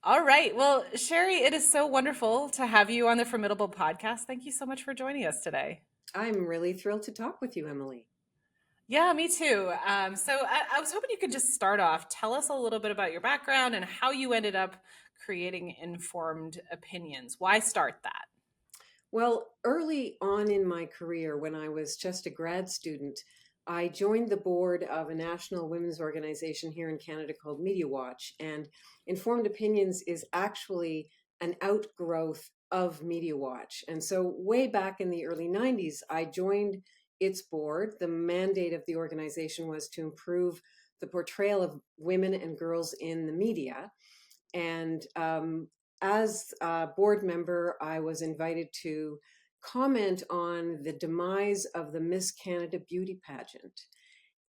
All right. Well, Shari, it is so wonderful to have you on the Formidable podcast. Thank you so much for joining us today. I'm really thrilled to talk with you, Emily. Yeah, me too. So I was hoping you could just start off. Tell us a little bit about your background and how you ended up creating informed opinions. Why start that? Well, early on in my career, when I was just a grad student, I joined the board of a national women's organization here in Canada called Media Watch. And Informed Opinions is actually an outgrowth of Media Watch. And so, way back in the early 90s, I joined its board. The mandate of the organization was to improve the portrayal of women and girls in the media. And as a board member, I was invited to comment on the demise of the Miss Canada beauty pageant.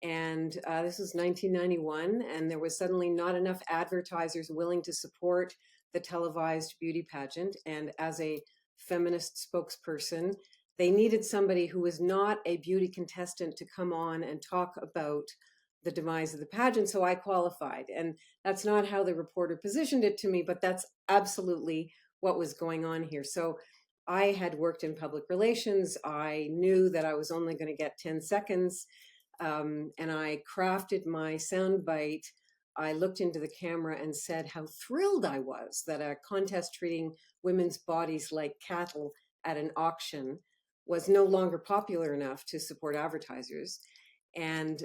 And this was 1991, and there was suddenly not enough advertisers willing to support the televised beauty pageant. And as a feminist spokesperson, they needed somebody who was not a beauty contestant to come on and talk about the demise of the pageant. So I qualified. And that's not how the reporter positioned it to me, but that's absolutely what was going on here. So I had worked in public relations. I knew that I was only going to get 10 seconds. And I crafted my soundbite. I looked into the camera and said how thrilled I was that a contest treating women's bodies like cattle at an auction was no longer popular enough to support advertisers. And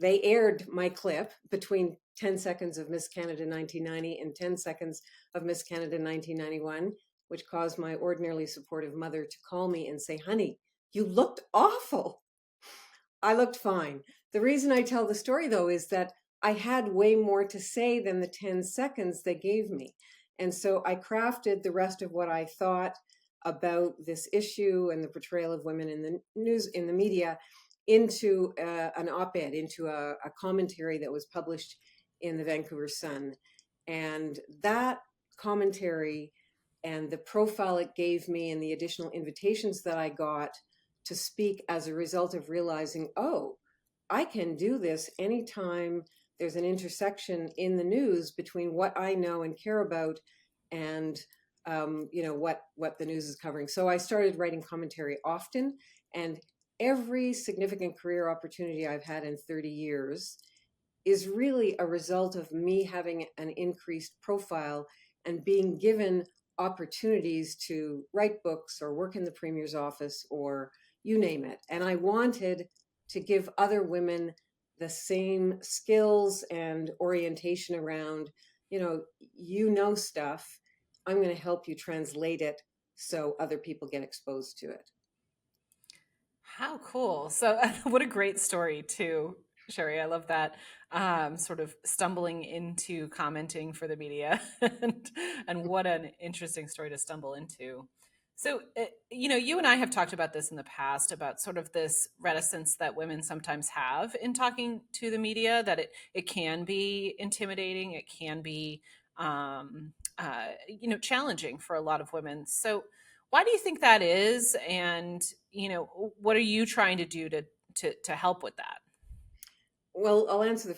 they aired my clip between 10 seconds of Miss Canada 1990 and 10 seconds of Miss Canada 1991, which caused my ordinarily supportive mother to call me and say, "Honey, you looked awful." I looked fine. The reason I tell the story, though, is that I had way more to say than the 10 seconds they gave me. And so I crafted the rest of what I thought about this issue and the portrayal of women in the news, in the media, into an op-ed, into a commentary that was published in the Vancouver Sun. And that commentary and the profile it gave me and the additional invitations that I got to speak as a result of realizing, oh, I can do this anytime there's an intersection in the news between what I know and care about and what the news is covering. So I started writing commentary often, and every significant career opportunity I've had in 30 years is really a result of me having an increased profile and being given opportunities to write books or work in the premier's office or you name it. And I wanted to give other women the same skills and orientation around, stuff. I'm going to help you translate it so other people get exposed to it. How cool. So, what a great story, too, Sherry. I love that sort of stumbling into commenting for the media and what an interesting story to stumble into. So, you and I have talked about this in the past about sort of this reticence that women sometimes have in talking to the media, that it can be intimidating, it can be, challenging for a lot of women. So, why do you think that is? And, what are you trying to do to help with that? Well, I'll answer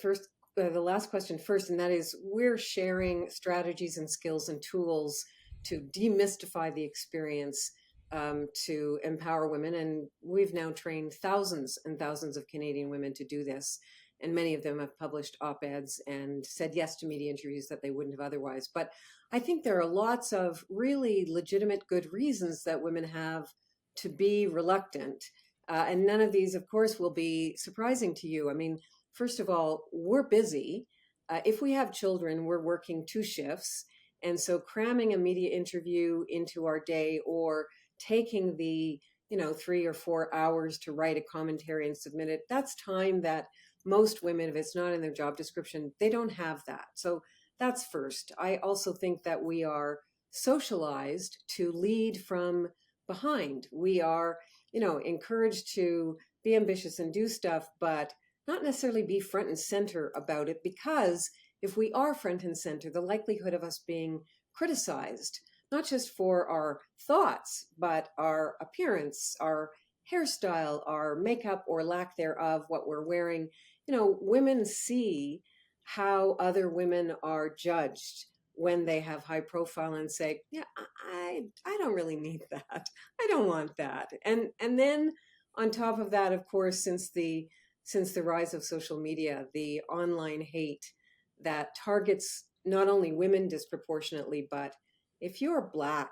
the last question first, and that is we're sharing strategies and skills and tools to demystify the experience, to empower women. And we've now trained thousands and thousands of Canadian women to do this. And many of them have published op-eds and said yes to media interviews that they wouldn't have otherwise. But I think there are lots of really legitimate good reasons that women have to be reluctant. And none of these, of course, will be surprising to you. I mean, first of all, we're busy. If we have children, we're working two shifts. And so cramming a media interview into our day or taking the 3 or 4 hours to write a commentary and submit it, that's time that most women, if it's not in their job description, they don't have that. So that's first. I also think that we are socialized to lead from behind. We are, encouraged to be ambitious and do stuff, but not necessarily be front and center about it, because if we are front and center, the likelihood of us being criticized, not just for our thoughts, but our appearance, our hairstyle, our makeup or lack thereof, what we're wearing, women see how other women are judged when they have high profile and say, yeah, I don't really need that. I don't want that. And then on top of that, of course, since the rise of social media, the online hate that targets not only women disproportionately, but if you're Black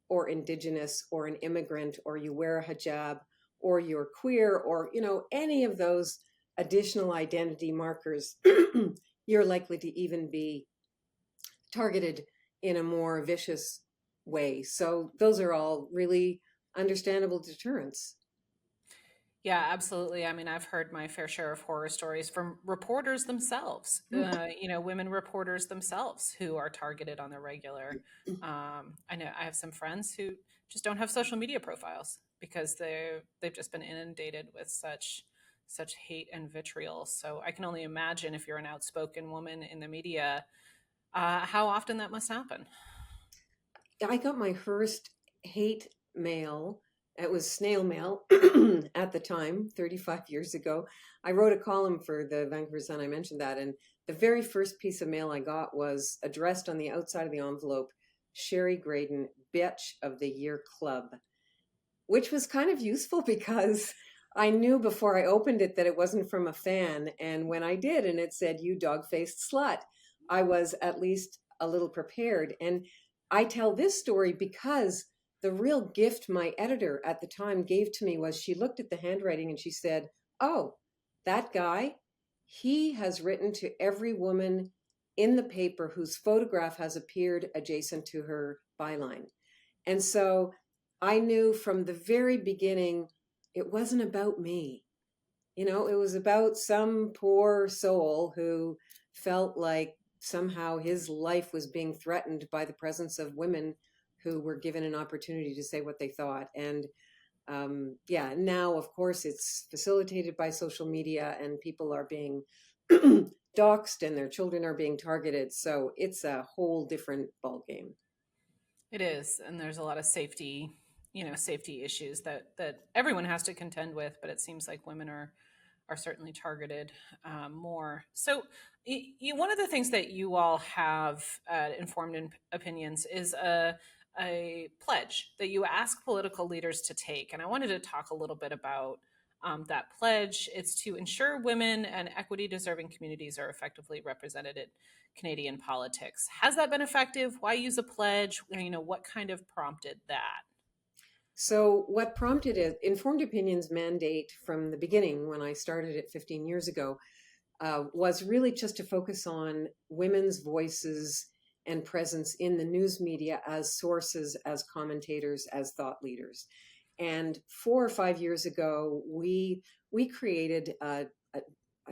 or Indigenous or an immigrant, or you wear a hijab, or you're queer, or any of those additional identity markers, you're likely to even be targeted in a more vicious way. So those are all really understandable deterrents. Yeah, absolutely. I mean, I've heard my fair share of horror stories from reporters themselves, women reporters themselves who are targeted on the regular. I know I have some friends who just don't have social media profiles because they've just been inundated with such hate and vitriol. So I can only imagine if you're an outspoken woman in the media, how often that must happen. I got my first hate mail. It was snail mail at the time, 35 years ago. I wrote a column for the Vancouver Sun. I mentioned that. And the very first piece of mail I got was addressed on the outside of the envelope, Shari Graydon, Bitch of the Year Club, which was kind of useful because I knew before I opened it that it wasn't from a fan. And when I did, and it said, "You dog faced slut," I was at least a little prepared. And I tell this story because the real gift my editor at the time gave to me was she looked at the handwriting and she said, "Oh, that guy, he has written to every woman in the paper whose photograph has appeared adjacent to her byline." And so I knew from the very beginning it wasn't about me. It was about some poor soul who felt like somehow his life was being threatened by the presence of women who were given an opportunity to say what they thought. And yeah, now, of course, it's facilitated by social media and people are being doxxed and their children are being targeted. So it's a whole different ballgame. It is, and there's a lot of safety issues that everyone has to contend with, but it seems like women are certainly targeted more. So, one of the things that you all have informed in opinions is a pledge that you ask political leaders to take, and I wanted to talk a little bit about that pledge. It's to ensure women and equity deserving communities are effectively represented in Canadian politics. Has that been effective? Why use a pledge? What kind of prompted that? So, what prompted it, Informed Opinions mandate from the beginning when I started it 15 years ago, was really just to focus on women's voices and presence in the news media as sources, as commentators, as thought leaders. And 4 or 5 years ago, we created a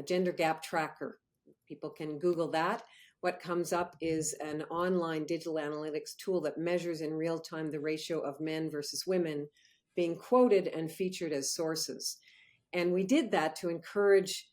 gender gap tracker. People can Google that. What comes up is an online digital analytics tool that measures in real time the ratio of men versus women being quoted and featured as sources. And we did that to encourage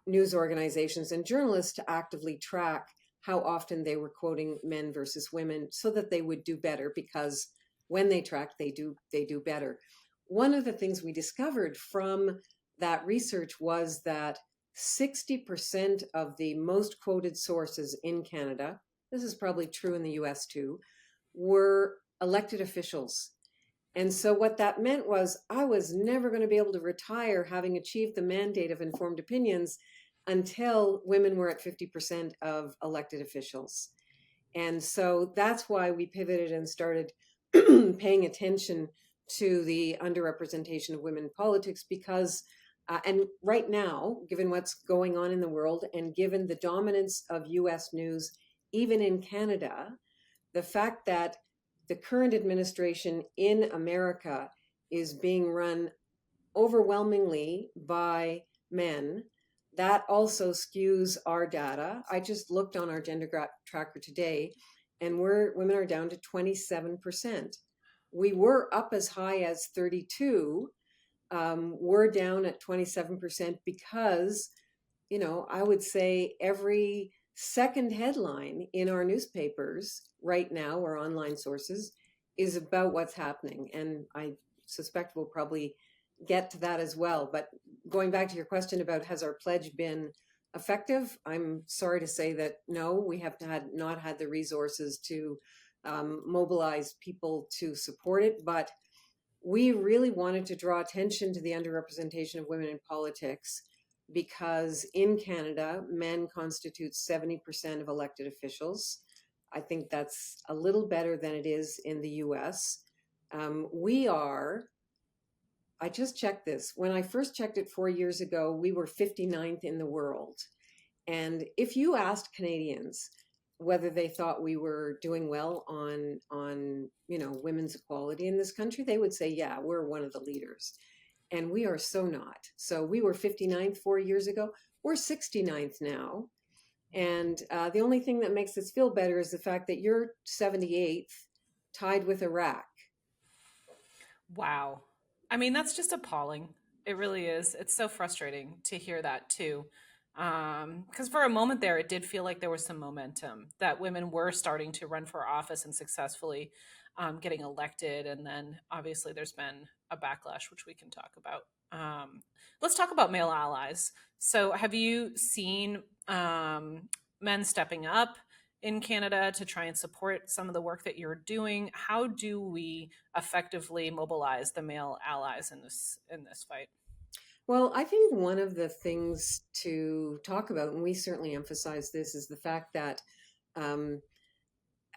news organizations and journalists to actively track how often they were quoting men versus women so that they would do better, because when they track, they do better. One of the things we discovered from that research was that 60% of the most quoted sources in Canada, this is probably true in the US too, were elected officials. And so what that meant was I was never going to be able to retire having achieved the mandate of Informed Opinions until women were at 50% of elected officials. And so that's why we pivoted and started paying attention to the underrepresentation of women in politics, because and right now, given what's going on in the world and given the dominance of US news, even in Canada, the fact that the current administration in America is being run overwhelmingly by men, that also skews our data. I just looked on our gender tracker today, and women are down to 27%. We were up as high as 32. We're down at 27% because, I would say every second headline in our newspapers right now, or online sources, is about what's happening. And I suspect we'll probably get to that as well. But going back to your question about has our pledge been effective? I'm sorry to say that no, we have not had the resources to mobilize people to support it, but we really wanted to draw attention to the underrepresentation of women in politics because in Canada, men constitute 70% of elected officials. I think that's a little better than it is in the US. We are, I just checked this. When I first checked it 4 years ago, we were 59th in the world. And if you asked Canadians whether they thought we were doing well on women's equality in this country, they would say, yeah, we're one of the leaders. And we are so not. So we were 59th 4 years ago. We're 69th now. And the only thing that makes us feel better is the fact that you're 78th, tied with Iraq. Wow. I mean, that's just appalling. It really is. It's so frustrating to hear that too. Because for a moment there, it did feel like there was some momentum that women were starting to run for office and successfully getting elected. And then obviously there's been a backlash, which we can talk about. Let's talk about male allies. So have you seen men stepping up in Canada to try and support some of the work that you're doing? How do we effectively mobilize the male allies in this fight? Well, I think one of the things to talk about, and we certainly emphasize this, is the fact that um,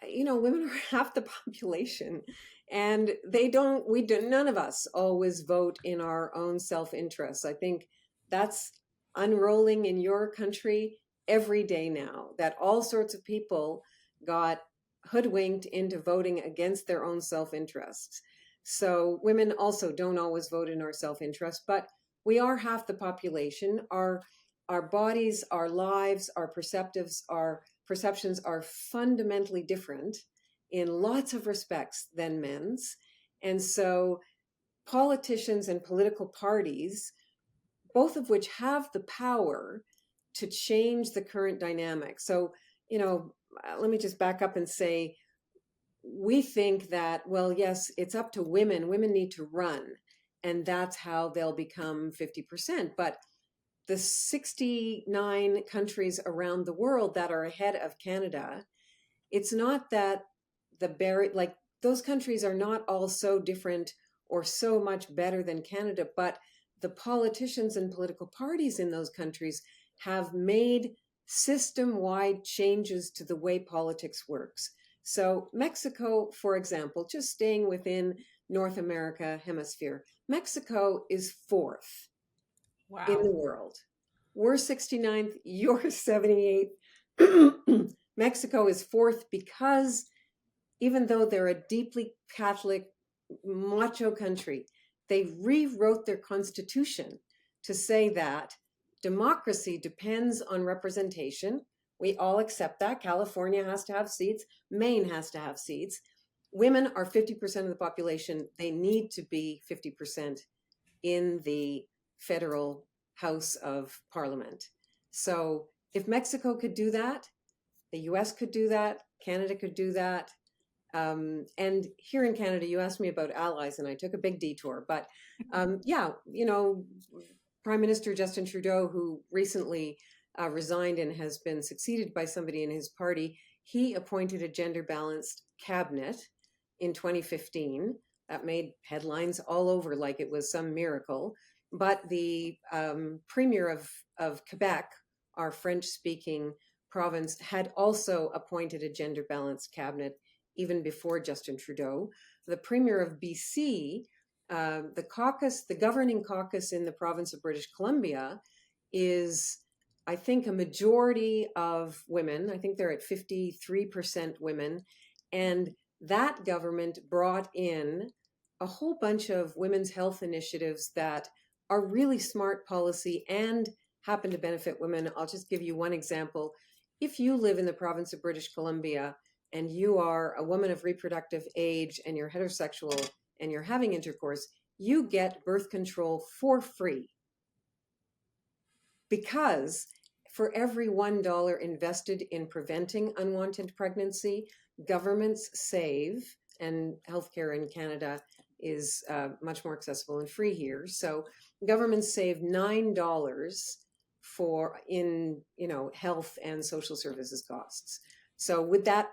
women are half the population, and none of us always vote in our own self-interest. I think that's unrolling in your country every day now, that all sorts of people got hoodwinked into voting against their own self-interests. So women also don't always vote in our self-interest, but we are half the population. Our bodies, our lives, our perceptions are fundamentally different in lots of respects than men's. And so politicians and political parties, both of which have the power to change the current dynamic. So, let me just back up and say, we think that, well, yes, it's up to women. Women need to run, and that's how they'll become 50%. But the 69 countries around the world that are ahead of Canada, it's not that those countries are not all so different or so much better than Canada, but the politicians and political parties in those countries have made system-wide changes to the way politics works. So Mexico, for example, just staying within North America hemisphere, Mexico is fourth in the Wow. world. We're 69th, you're 78th. Mexico is fourth because even though they're a deeply Catholic, macho country, they rewrote their constitution to say that democracy depends on representation. We all accept that. California has to have seats. Maine has to have seats. Women are 50% of the population. They need to be 50% in the federal House of Parliament. So if Mexico could do that, the US could do that, Canada could do that. And here in Canada, you asked me about allies, and I took a big detour. But Prime Minister Justin Trudeau, who recently resigned and has been succeeded by somebody in his party, he appointed a gender balanced cabinet in 2015. That made headlines all over like it was some miracle. But the Premier of Quebec, our French speaking province, had also appointed a gender balanced cabinet even before Justin Trudeau. The Premier of BC, the governing caucus in the province of British Columbia, is, I think, a majority of women. I think they're at 53% women. And that government brought in a whole bunch of women's health initiatives that are really smart policy and happen to benefit women. I'll just give you one example. If you live in the province of British Columbia and you are a woman of reproductive age and you're heterosexual and you're having intercourse, you get birth control for free. Because for every $1 invested in preventing unwanted pregnancy, governments save, and healthcare in Canada is much more accessible and free here. So governments save $9 for in health and social services costs. So would that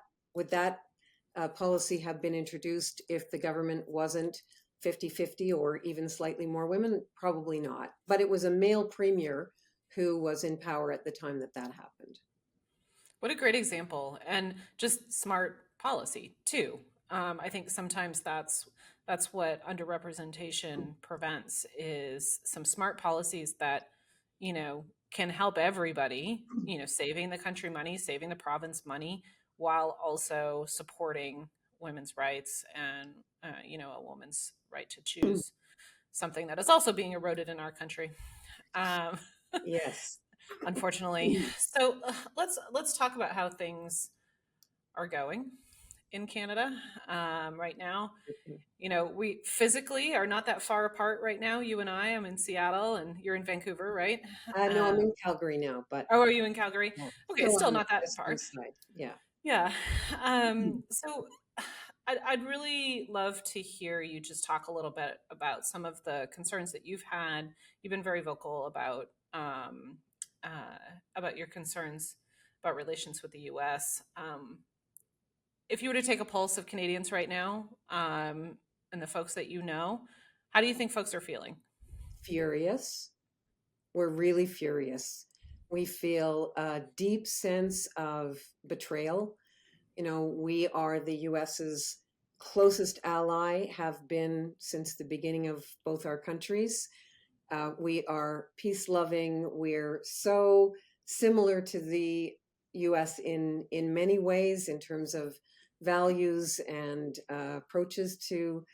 policy have been introduced if the government wasn't 50-50 or even slightly more women? Probably not. But it was a male premier who was in power at the time that happened. What a great example, and just smart policy too. I think sometimes that's what underrepresentation prevents is some smart policies that can help everybody. Saving the country money, saving the province money, while also supporting women's rights and a woman's right to choose something that is also being eroded in our country. Um, Yes. Unfortunately. So let's talk about how things are going in Canada right now. We physically are not that far apart right now. You and I. I'm in Seattle, and you're in Vancouver, right? No, I'm in Calgary now, but Oh, are you in Calgary? yeah, Okay, still still on the not that western far. side. Yeah. Yeah. So I'd really love to hear you just talk a little bit about some of the concerns that you've had. You've been very vocal about your concerns about relations with the U.S. If you were to take a pulse of Canadians right now, and the folks that you know, how do you think folks are feeling? Furious. We're really furious. We feel a deep sense of betrayal. We are the US's closest ally, have been since the beginning of both our countries. We are peace loving. We're so similar to the US in many ways in terms of values and approaches to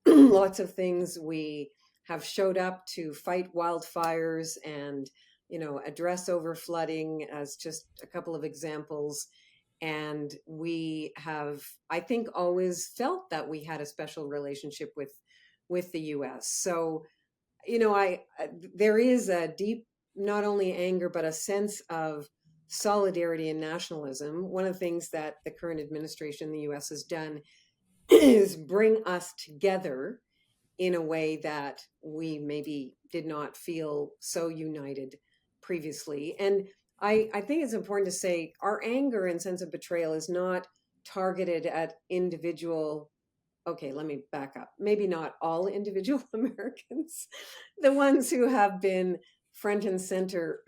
lots of things. We have showed up to fight wildfires and address over flooding as just a couple of examples. And we have, I think, always felt that we had a special relationship with the US. So I there is a deep, not only anger but a sense of solidarity and nationalism. One of the things that the current administration in the US has done is bring us together in a way that we maybe did not feel so united previously. And I think it's important to say our anger and sense of betrayal is not targeted at individual. Okay, let me back up. Maybe not all individual Americans, the ones who have been front and center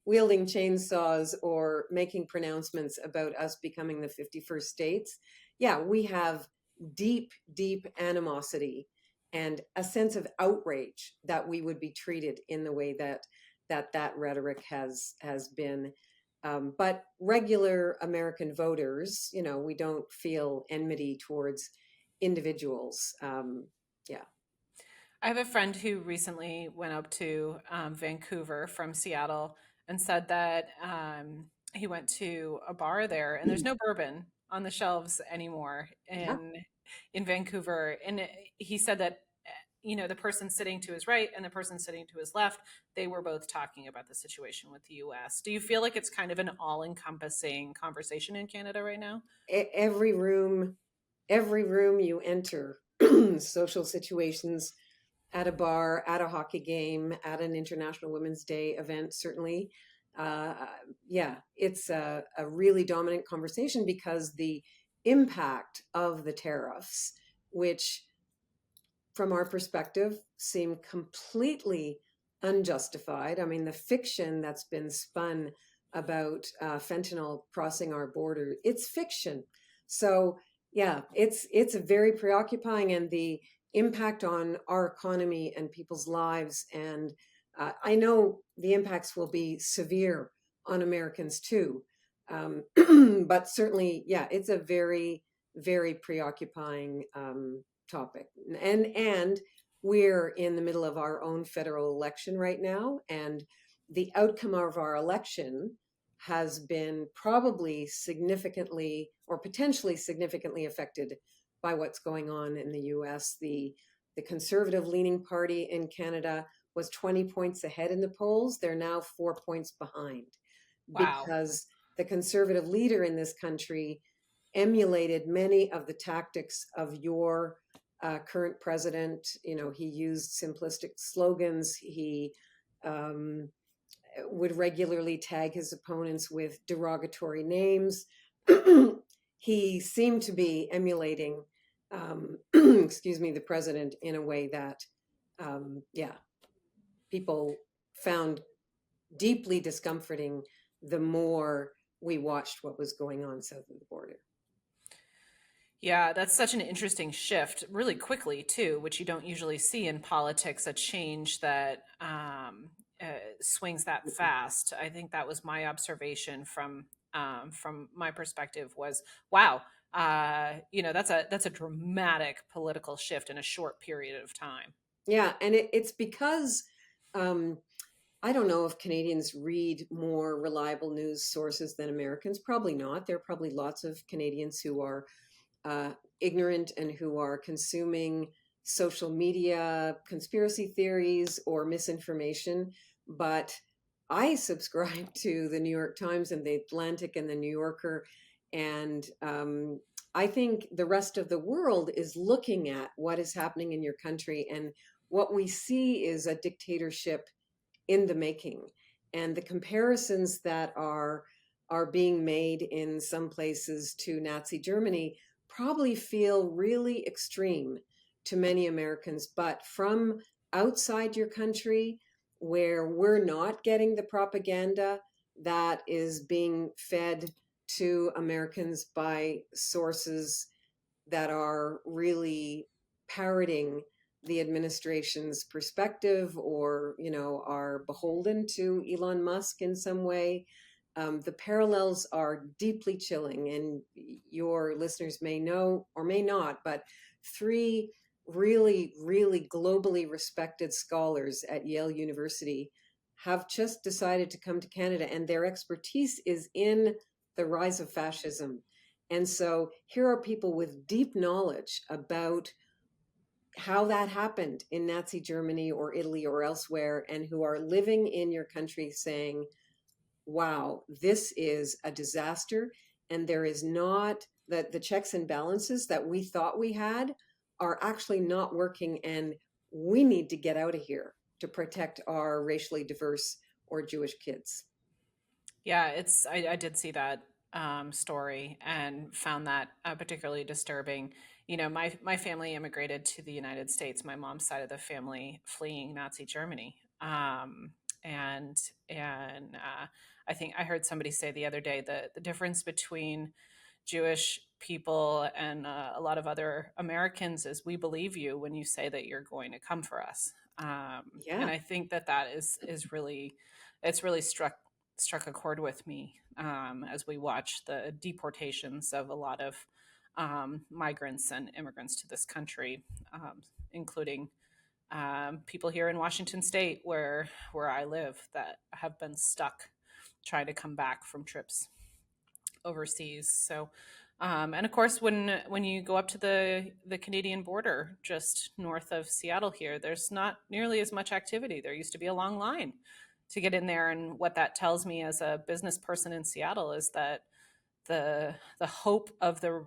wielding chainsaws or making pronouncements about us becoming the 51st states. Yeah, we have deep, deep animosity and a sense of outrage that we would be treated in the way that rhetoric has been. But regular American voters, we don't feel enmity towards individuals. Yeah. I have a friend who recently went up to Vancouver from Seattle and said that he went to a bar there and there's no bourbon on the shelves anymore Yeah. in Vancouver. And he said that the person sitting to his right and the person sitting to his left, they were both talking about the situation with the U.S. Do you feel like it's kind of an all-encompassing conversation in Canada right now? Every room you enter, social situations, at a bar, at a hockey game, at an International Women's Day event, certainly. Uh, yeah, it's a really dominant conversation because the impact of the tariffs, which from our perspective seem completely unjustified. I mean, the fiction that's been spun about fentanyl crossing our border, it's fiction. So yeah, it's very preoccupying, and the impact on our economy and people's lives. And I know the impacts will be severe on Americans too. But certainly, yeah, it's a very, very preoccupying topic. And we're in the middle of our own federal election right now, and the outcome of our election has been probably significantly or potentially significantly affected by what's going on in the US. The conservative leaning party in Canada was 20 points ahead in the polls. They're now 4 points behind Wow. because the conservative leader in this country emulated many of the tactics of your current president. He used simplistic slogans. He um, would regularly tag his opponents with derogatory names. He seemed to be emulating, excuse me, the president in a way that, yeah, people found deeply discomforting the more we watched what was going on south of the border. Yeah, that's such an interesting shift, really quickly too, which you don't usually see in politics. A change that swings that fast. I think that was my observation from my perspective. Was wow, that's a dramatic political shift in a short period of time. Yeah, and it's because um, I don't know if Canadians read more reliable news sources than Americans. Probably not. There are probably lots of Canadians who are uh, ignorant and who are consuming social media, conspiracy theories, or misinformation. But I subscribe to the New York Times and the Atlantic and the New Yorker. And I think the rest of the world is looking at what is happening in your country. And what we see is a dictatorship in the making. And the comparisons that are being made in some places to Nazi Germany probably feel really extreme to many Americans. But from outside your country, where we're not getting the propaganda that is being fed to Americans by sources that are really parroting the administration's perspective, or are beholden to Elon Musk in some way, the parallels are deeply chilling. And your listeners may know or may not, but three really, really globally respected scholars at Yale University have just decided to come to Canada, and their expertise is in the rise of fascism. And so here are people with deep knowledge about how that happened in Nazi Germany or Italy or elsewhere, and who are living in your country saying, wow, this is a disaster. And there is not that the checks and balances that we thought we had are actually not working. And we need to get out of here to protect our racially diverse or Jewish kids. Yeah, I did see that story and found that particularly disturbing. My family immigrated to the United States. My mom's side of the family fleeing Nazi Germany, and I think I heard somebody say the other day that the difference between Jewish people and a lot of other Americans is we believe you when you say that you're going to come for us. And Yeah. I think that is really it's really struck a chord with me as we watch the deportations of a lot of migrants and immigrants to this country, including people here in Washington State, where I live, that have been stuck trying to come back from trips overseas. So, and of course, when you go up to the Canadian border, just north of Seattle here, there's not nearly as much activity. There used to be a long line to get in there, and what that tells me as a business person in Seattle is that the hope of the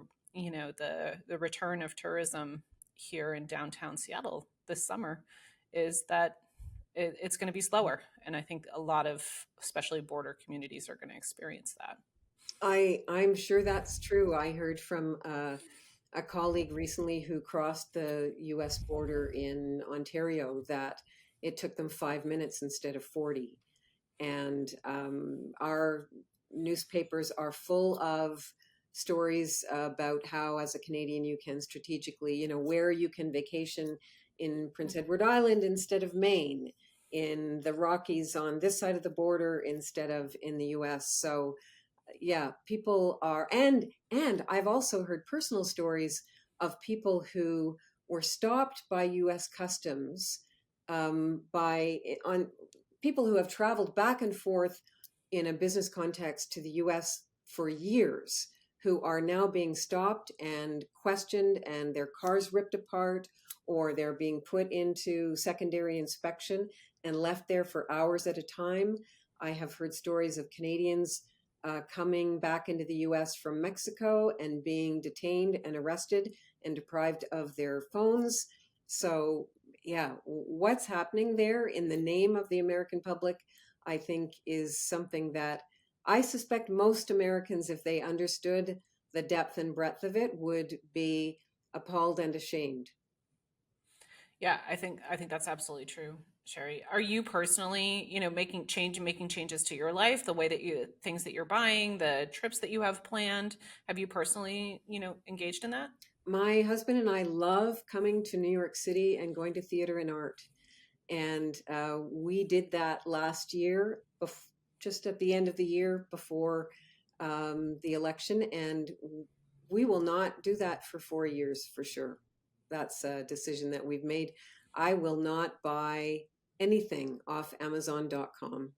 return of tourism here in downtown Seattle this summer is that it's going to be slower, and I think a lot of especially border communities are going to experience that. I'm sure that's true. I heard from a colleague recently who crossed the US border in Ontario that it took them 5 minutes instead of 40. And our newspapers are full of stories about how, as a Canadian, you can strategically, where you can vacation in Prince Edward Island instead of Maine, in the Rockies on this side of the border instead of in the US. So yeah, people are, and I've also heard personal stories of people who were stopped by US customs, by on people who have traveled back and forth in a business context to the US for years, who are now being stopped and questioned, and their cars ripped apart, or they're being put into secondary inspection and left there for hours at a time. I have heard stories of Canadians coming back into the US from Mexico and being detained and arrested and deprived of their phones. So, yeah, what's happening there in the name of the American public? I think is something that I suspect most Americans, if they understood the depth and breadth of it, would be appalled and ashamed. Yeah, I think that's absolutely true, Sherry. Are you personally, making changes to your life, the way that you things that you're buying, the trips that you have planned? Have you personally, engaged in that? My husband and I love coming to New York City and going to theater and art. And we did that last year, just at the end of the year before the election. And we will not do that for 4 years for sure. That's a decision that we've made. I will not buy anything off Amazon.com.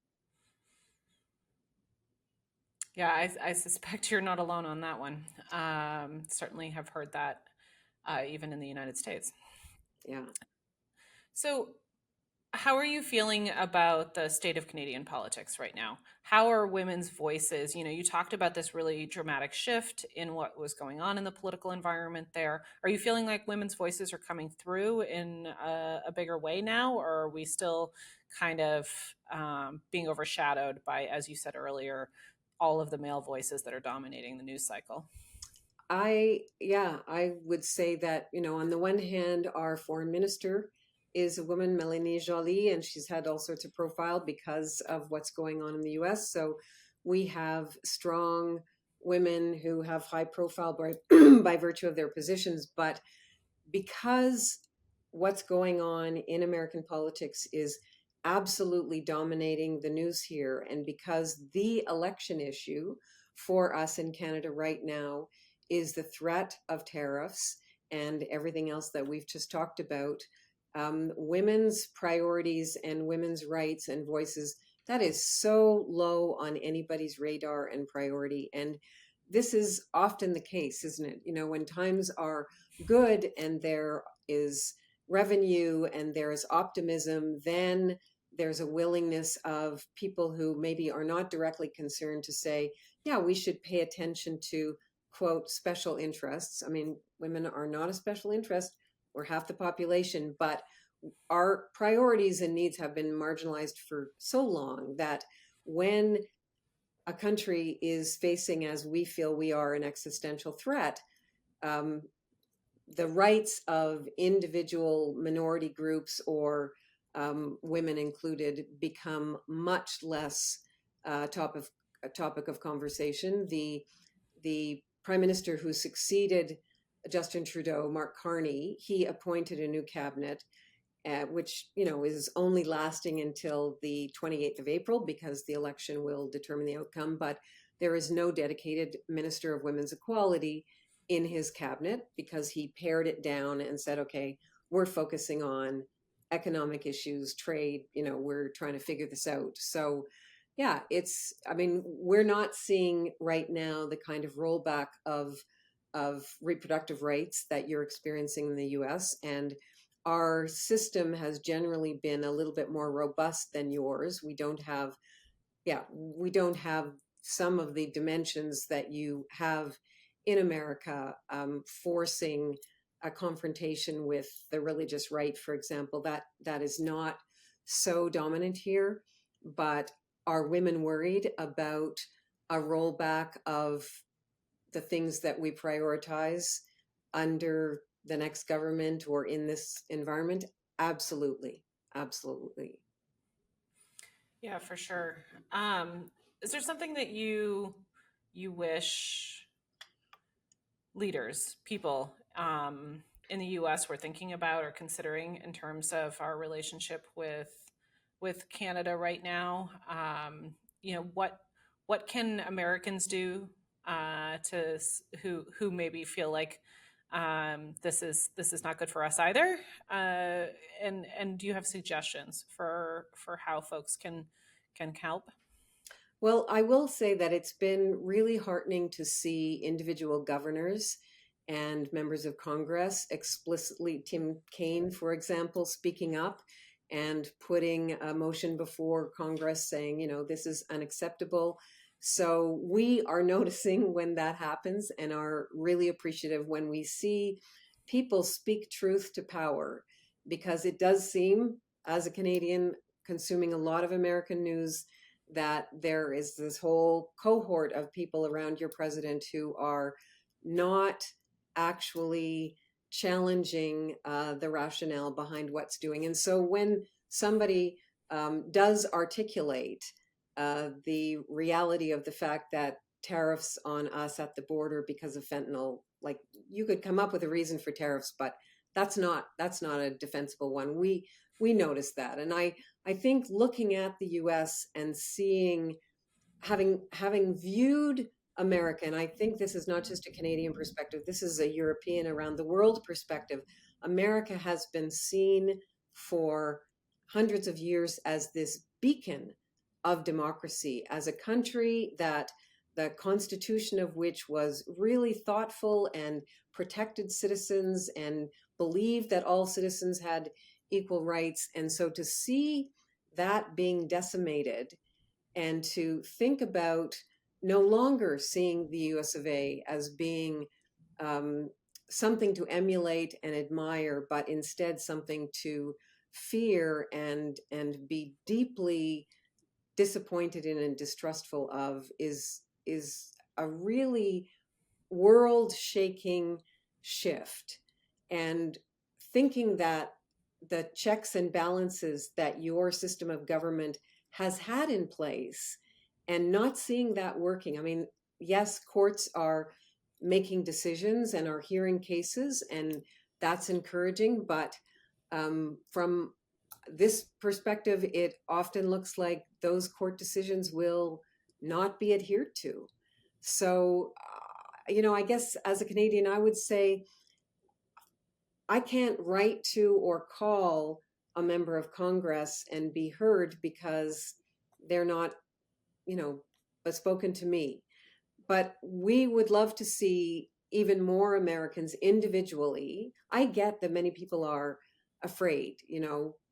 Yeah, I suspect you're not alone on that one. Certainly have heard that even in the United States. Yeah. So, how are you feeling about the state of Canadian politics right now? How are women's voices? You talked about this really dramatic shift in what was going on in the political environment there. Are you feeling like women's voices are coming through in a bigger way now, or are we still kind of being overshadowed by, as you said earlier, all of the male voices that are dominating the news cycle? I would say that, on the one hand, our foreign minister is a woman, Melanie Joly, and she's had all sorts of profile because of what's going on in the US. So we have strong women who have high profile by, by virtue of their positions. But because what's going on in American politics is absolutely dominating the news here, and because the election issue for us in Canada right now is the threat of tariffs and everything else that we've just talked about, women's priorities and women's rights and voices, that is so low on anybody's radar and priority. And this is often the case, isn't it? When times are good and there is revenue and there is optimism, then there's a willingness of people who maybe are not directly concerned to say, yeah, we should pay attention to, quote, special interests. I mean, women are not a special interest. We're half the population, but our priorities and needs have been marginalized for so long that when a country is facing, as we feel we are, an existential threat, um, the rights of individual minority groups or women included become much less a topic of conversation. The prime minister who succeeded Justin Trudeau, Mark Carney, he appointed a new cabinet, which is only lasting until the 28th of April because the election will determine the outcome. But there is no dedicated minister of women's equality in his cabinet because he pared it down and said, okay, we're focusing on economic issues, trade, we're trying to figure this out. So yeah, I mean, we're not seeing right now the kind of rollback of reproductive rights that you're experiencing in the US. And our system has generally been a little bit more robust than yours. We don't have some of the dimensions that you have in America, forcing a confrontation with the religious right, for example. That is not so dominant here. But are women worried about a rollback of the things that we prioritize under the next government or in this environment? Absolutely. Absolutely. Yeah, for sure. Is there something that you wish leaders, people in the U.S. were thinking about or considering in terms of our relationship with Canada right now? What can Americans do who maybe feel like this is not good for us either? And do you have suggestions for how folks can help? Well, I will say that it's been really heartening to see individual governors and members of Congress explicitly, Tim Kaine, for example, speaking up and putting a motion before Congress saying, this is unacceptable. So we are noticing when that happens and are really appreciative when we see people speak truth to power, because it does seem, as a Canadian consuming a lot of American news, that there is this whole cohort of people around your president who are not actually challenging the rationale behind what's doing. And so when somebody does articulate the reality of the fact that tariffs on us at the border because of fentanyl, like, you could come up with a reason for tariffs, but that's not a defensible one. We noticed that. And I think looking at the US and seeing, having viewed America, and I think this is not just a Canadian perspective, this is a European, around the world perspective. America has been seen for hundreds of years as this beacon of democracy, as a country that the constitution of which was really thoughtful and protected citizens and believed that all citizens had equal rights. And so to see that being decimated, and to think about no longer seeing the US of A as being um, something to emulate and admire, but instead something to fear and be deeply disappointed in and distrustful of, is a really world shaking shift. And thinking that the checks and balances that your system of government has had in place, and not seeing that working. I mean, yes, courts are making decisions and are hearing cases, and that's encouraging. But from this perspective, it often looks like those court decisions will not be adhered to. So, I guess as a Canadian, I would say I can't write to or call a member of Congress and be heard because they're not, you know, spoken to me. But we would love to see even more Americans individually. I get that many people are afraid,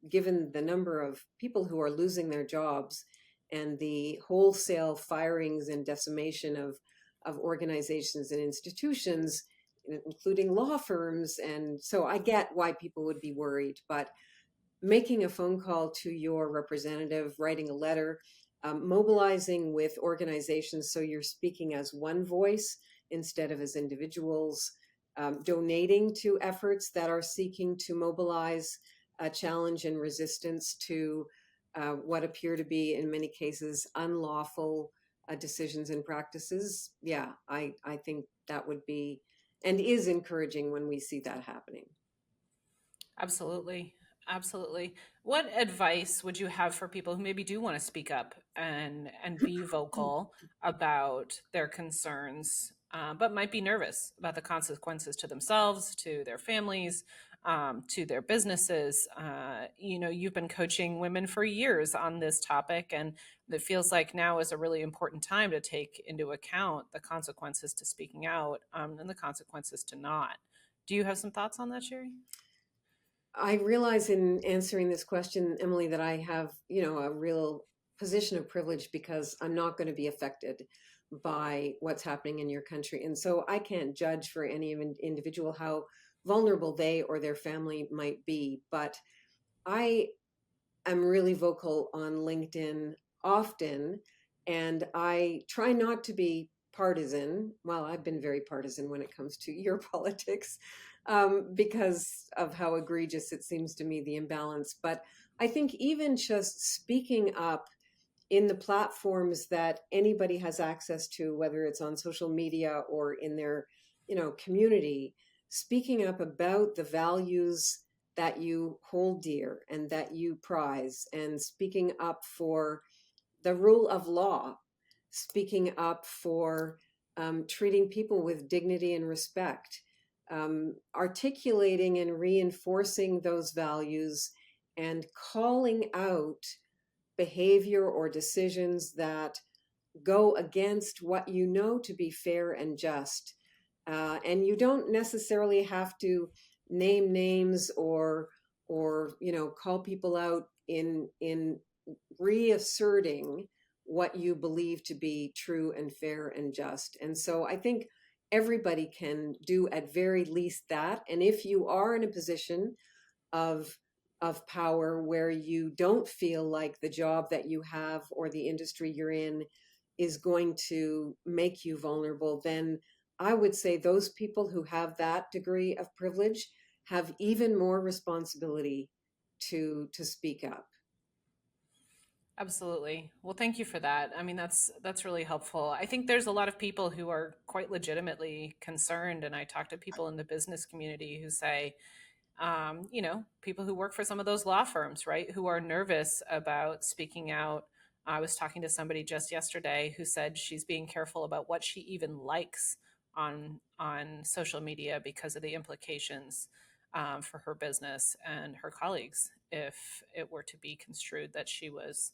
given the number of people who are losing their jobs and the wholesale firings and decimation of organizations and institutions, including law firms. And so I get why people would be worried, but making a phone call to your representative, writing a letter, mobilizing with organizations so you're speaking as one voice instead of as individuals, donating to efforts that are seeking to mobilize a challenge and resistance to what appear to be, in many cases, unlawful decisions and practices. Yeah, I think that would be and is encouraging when we see that happening. Absolutely. Absolutely. What advice would you have for people who maybe do want to speak up and be vocal about their concerns, but might be nervous about the consequences to themselves, to their families, to their businesses? You've been coaching women for years on this topic, and it feels like now is a really important time to take into account the consequences to speaking out, and the consequences to not. Do you have some thoughts on that, Sherry? I realize in answering this question, Emily, that I have, a real position of privilege because I'm not going to be affected by what's happening in your country. And so I can't judge for any individual how vulnerable they or their family might be. But I am really vocal on LinkedIn often, and I try not to be partisan. Well, I've been very partisan when it comes to your politics, because of how egregious it seems to me, the imbalance. But I think even just speaking up in the platforms that anybody has access to, whether it's on social media or in their, community, speaking up about the values that you hold dear and that you prize, and speaking up for the rule of law, speaking up for treating people with dignity and respect, articulating and reinforcing those values, and calling out behavior or decisions that go against what you know to be fair and just. And you don't necessarily have to name names or call people out in reasserting what you believe to be true and fair and just. And so I think everybody can do at very least that. And if you are in a position of of power where you don't feel like the job that you have or the industry you're in is going to make you vulnerable, then I would say those people who have that degree of privilege have even more responsibility to speak up. Absolutely. Well, thank you for that. I mean, that's really helpful. I think there's a lot of people who are quite legitimately concerned, and I talk to people in the business community who say, people who work for some of those law firms, right, who are nervous about speaking out. I was talking to somebody just yesterday who said she's being careful about what she even likes on social media because of the implications for her business and her colleagues if it were to be construed that she was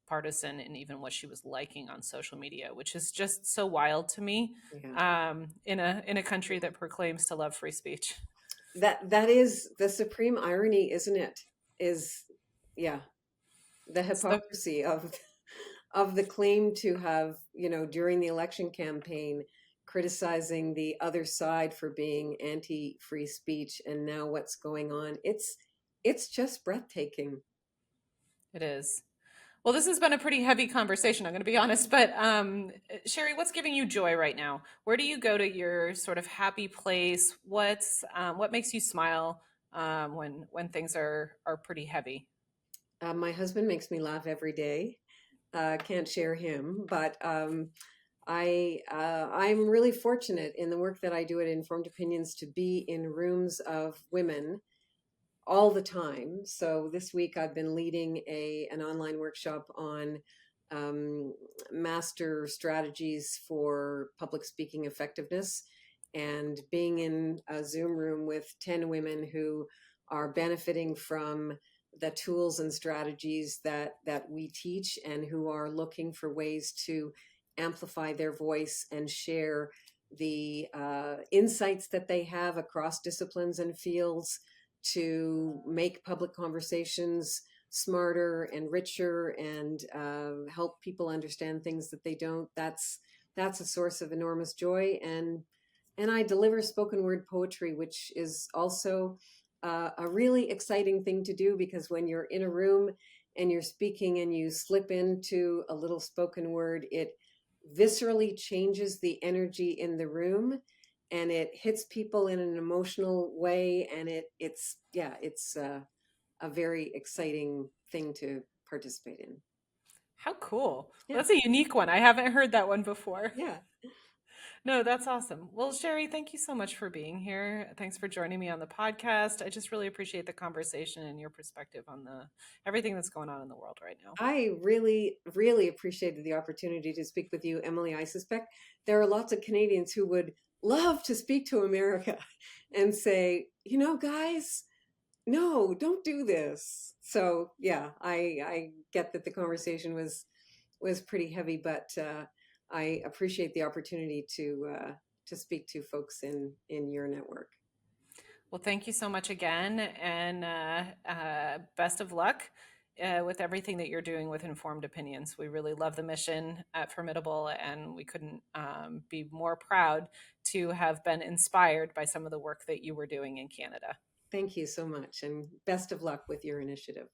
partisan in even what she was liking on social media, which is just so wild to me Yeah. in a country that proclaims to love free speech. That is the supreme irony, isn't it? Is yeah, the So hypocrisy of the claim to have, during the election campaign, criticizing the other side for being anti-free speech, and now what's going on. It's just breathtaking. it is. Well, this has been a pretty heavy conversation, I'm going to be honest. But Shari, what's giving you joy right now? Where do you go to your sort of happy place? What makes you smile when things are pretty heavy? My husband makes me laugh every day. Can't share him, but I'm really fortunate in the work that I do at Informed Opinions to be in rooms of women all the time. So this week I've been leading an online workshop on um, master strategies for public speaking effectiveness, and being in a Zoom room with 10 women who are benefiting from the tools and strategies that we teach, and who are looking for ways to amplify their voice and share the insights that they have across disciplines and fields to make public conversations smarter and richer, and help people understand things that they don't. That's a source of enormous joy. And I deliver spoken word poetry, which is also a really exciting thing to do, because when you're in a room and you're speaking and you slip into a little spoken word, it viscerally changes the energy in the room, and it hits people in an emotional way, and it's a very exciting thing to participate in. How cool. Well, Yeah. that's a unique one. I haven't heard that one before. Yeah. No, that's awesome. Well, Shari, thank you so much for being here. Thanks for joining me on the podcast. I just really appreciate the conversation and your perspective on the everything that's going on in the world right now. I really, really appreciated the opportunity to speak with you, Emily. I suspect there are lots of Canadians who would love to speak to America and say, guys, no, don't do this. So yeah, I get that the conversation was pretty heavy, but I appreciate the opportunity to speak to folks in your network. Well, thank you so much again, and best of luck with everything that you're doing with Informed Opinions. We really love the mission at Formidable, and we couldn't be more proud to have been inspired by some of the work that you were doing in Canada. Thank you so much, and best of luck with your initiative.